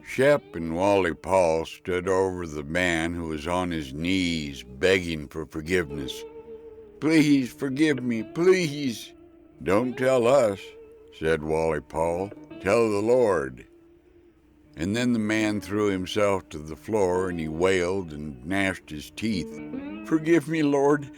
Shep and Wally Paul stood over the man who was on his knees begging for forgiveness. "Please forgive me, please." "Don't tell us," said Wally Paul. "Tell the Lord." And then the man threw himself to the floor and he wailed and gnashed his teeth. "Forgive me, Lord.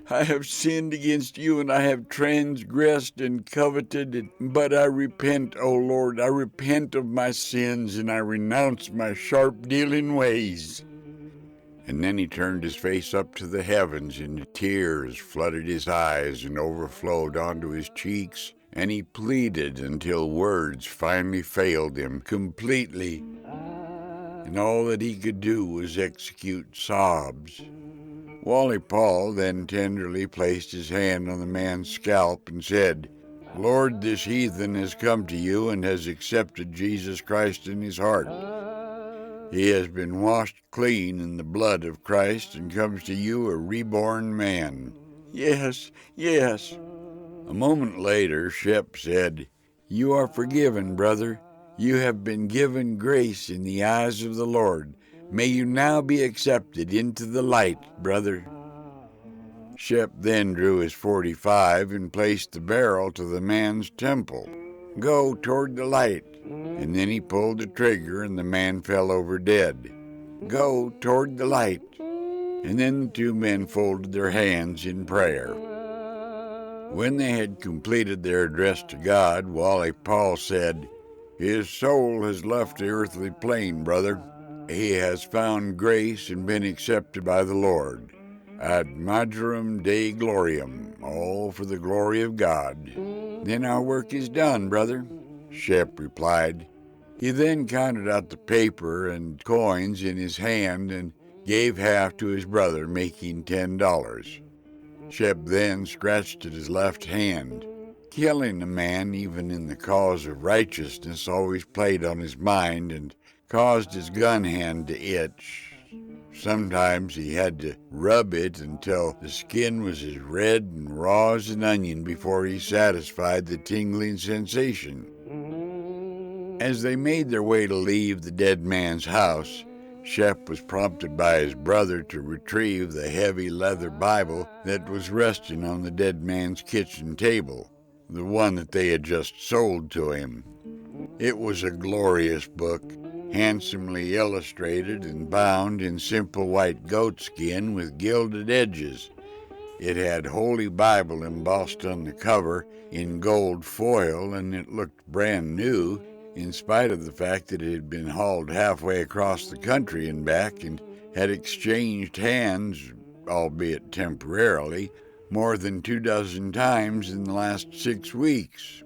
I have sinned against you, and I have transgressed and coveted, but I repent, O Lord. I repent of my sins, and I renounce my sharp-dealing ways." And then he turned his face up to the heavens, and tears flooded his eyes and overflowed onto his cheeks, and he pleaded until words finally failed him completely, and all that he could do was execute sobs. Wally Paul then tenderly placed his hand on the man's scalp and said, "Lord, this heathen has come to you and has accepted Jesus Christ in his heart. He has been washed clean in the blood of Christ and comes to you a reborn man." "Yes, yes." A moment later, Shep said, "You are forgiven, brother. You have been given grace in the eyes of the Lord. May you now be accepted into the light, brother." Shep then drew his .45 and placed the barrel to the man's temple. "Go toward the light." And then he pulled the trigger and the man fell over dead. "Go toward the light." And then the two men folded their hands in prayer. When they had completed their address to God, Wally Paul said, "His soul has left the earthly plane, brother. He has found grace and been accepted by the Lord. Ad majorem Dei gloriam, all for the glory of God." "Then our work is done, brother," Shep replied. He then counted out the paper and coins in his hand and gave half to his brother, making $10. Shep then scratched at his left hand. Killing a man, even in the cause of righteousness, always played on his mind and caused his gun hand to itch. Sometimes he had to rub it until the skin was as red and raw as an onion before he satisfied the tingling sensation. As they made their way to leave the dead man's house, Shep was prompted by his brother to retrieve the heavy leather Bible that was resting on the dead man's kitchen table, the one that they had just sold to him. It was a glorious book, handsomely illustrated and bound in simple white goatskin with gilded edges. It had Holy Bible embossed on the cover in gold foil, and it looked brand new, in spite of the fact that it had been hauled halfway across the country and back and had exchanged hands, albeit temporarily, more than 24 times in the last 6 weeks.